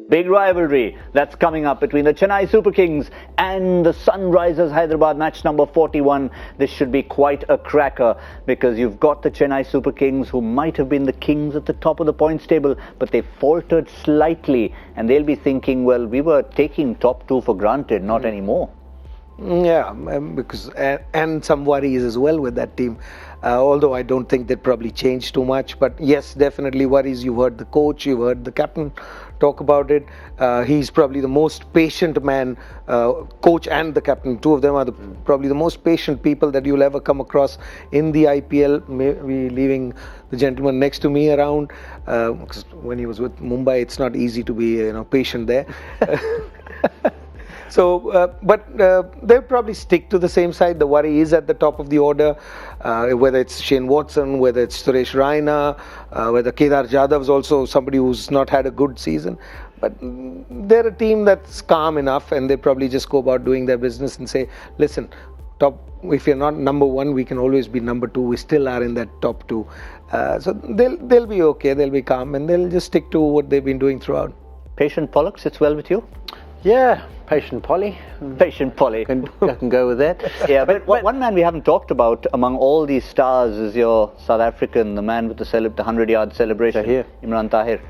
Big rivalry that's coming up between the Chennai Super Kings and the Sunrisers Hyderabad, match number 41. This should be quite a cracker because you've got the Chennai Super Kings who might have been the kings at the top of the points table, but they faltered slightly and they'll be thinking, well, we were taking top two for granted, not anymore. Yeah, because and some worries as well with that team. Although I don't think they'd probably change too much, but yes, definitely worries. You've heard the coach, you've heard the captain talk about it. He's probably the most patient man, coach and the captain. Two of them are probably the most patient people that you'll ever come across in the IPL. Maybe leaving the gentleman next to me around, because when he was with Mumbai, it's not easy to be patient there. So, but they'll probably stick to the same side. The worry is at the top of the order, whether it's Shane Watson, whether it's Suresh Raina, whether Kedar Jadav's also somebody who's not had a good season. But they're a team that's calm enough, and they probably just go about doing their business and say, listen, if you're not number one, we can always be number two. We still are in that top two. So they'll be okay, they'll be calm, and they'll just stick to what they've been doing throughout. Patient Pollux, it's well with you? Yeah, Patient Polly. Patient Polly. I can go with that. Yeah, but one man we haven't talked about among all these stars is your South African, the man with the 100-yard celebration, Tahir. Imran Tahir.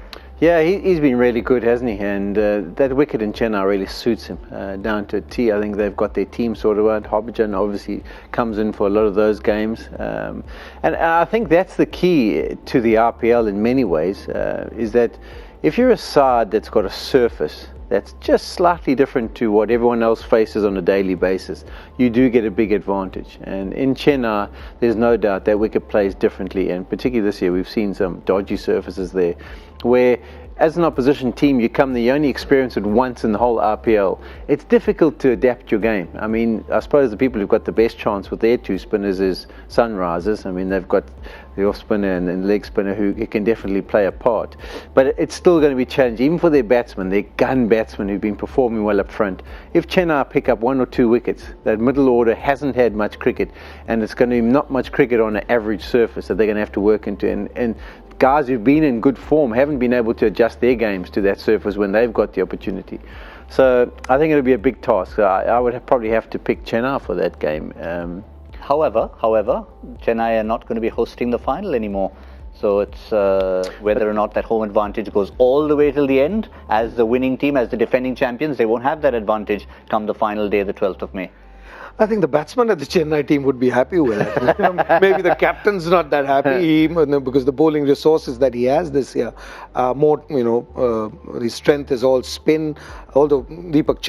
Yeah, he's been really good, hasn't he? And that wicket in Chennai really suits him down to a T. I think they've got their team sorted out. Harbhajan obviously comes in for a lot of those games. And I think that's the key to the RPL in many ways, is that if you're a side that's got a surface that's just slightly different to what everyone else faces on a daily basis, you do get a big advantage. And in Chennai, there's no doubt that wicket plays differently, and particularly this year we've seen some dodgy surfaces there, where as an opposition team you only experience it once in the whole RPL. It's difficult to adapt your game. I mean, I suppose the people who've got the best chance with their two spinners is Sunrisers. I mean, they've got the off spinner and leg spinner who can definitely play a part. But it's still going to be challenging, even for their batsmen, their gun batsmen who've been performing well up front. If Chennai pick up 1 or 2 wickets, that middle order hasn't had much cricket, and it's going to be not much cricket on an average surface that they're going to have to work into. And guys who've been in good form haven't been able to adjust their games to that surface when they've got the opportunity. So I think it'll be a big task. I would probably have to pick Chennai for that game. However, Chennai are not going to be hosting the final anymore. So it's whether or not that home advantage goes all the way till the end. As the winning team, as the defending champions, they won't have that advantage come the final day, the 12th of May. I think the batsman at the Chennai team would be happy with it. Maybe the captain's not that happy because the bowling resources that he has this year, his strength is all spin. Although Chepauk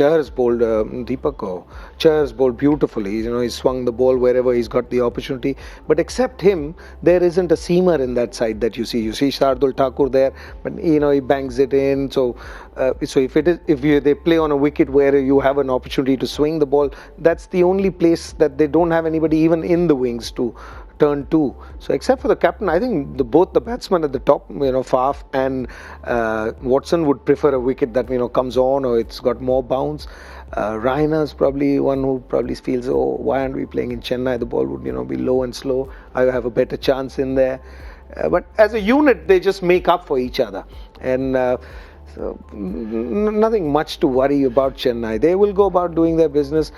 has bowled beautifully. He's swung the ball wherever he's got the opportunity. But except him, there isn't a seamer in that side that you see. You see Shardul Thakur there, but he bangs it in. So if they play on a wicket where you have an opportunity to swing the ball, that's the only place that they don't have anybody even in the wings to turn to. So except for the captain, I think both the batsmen at the top, Faf and Watson would prefer a wicket that comes on or it's got more bounce. Raina's probably one who probably feels, why aren't we playing in Chennai? The ball would be low and slow. I have a better chance in there. But as a unit, they just make up for each other. And so nothing much to worry about Chennai. They will go about doing their business.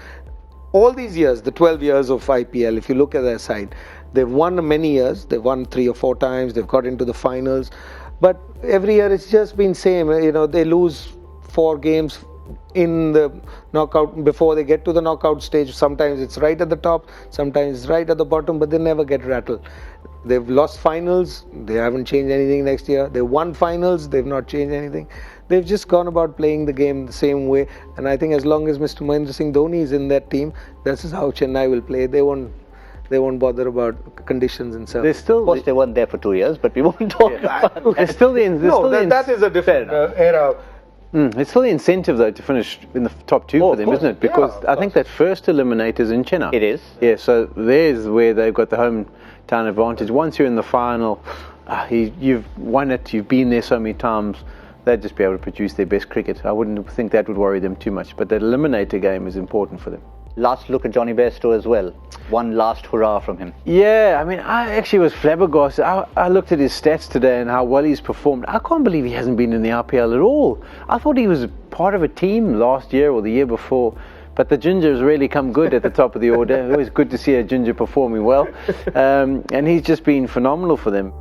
All these years, the 12 years of IPL, if you look at their side, they've won many years. They've won 3 or 4 times. They've got into the finals. But every year it's just been same. They lose 4 games in the knockout before they get to the knockout stage. Sometimes it's right at the top, sometimes it's right at the bottom, but they never get rattled. They've lost finals. They haven't changed anything next year. They won finals. They've not changed anything. They've just gone about playing the game the same way. And I think as long as Mr. Mahendra Singh Dhoni is in that team, this is how Chennai will play. They won't bother about conditions and stuff. Of course, they weren't there for 2 years, but we won't talk about that. That is a different era. It's still the incentive, though, to finish in the top 2 for them, isn't it? Because I think that first eliminator's in Chennai. It is. Yeah, so there's where they've got the hometown advantage. Once you're in the final, you've won it, you've been there so many times, they'd just be able to produce their best cricket. I wouldn't think that would worry them too much, but that eliminator game is important for them. last look at Johnny Bairstow as well. One last hurrah from him. Yeah, I mean, I actually was flabbergasted. I looked at his stats today and how well he's performed. I can't believe he hasn't been in the IPL at all. I thought he was part of a team last year or the year before. But the Ginger's really come good at the top of the order. Always good to see a Ginger performing well. And he's just been phenomenal for them.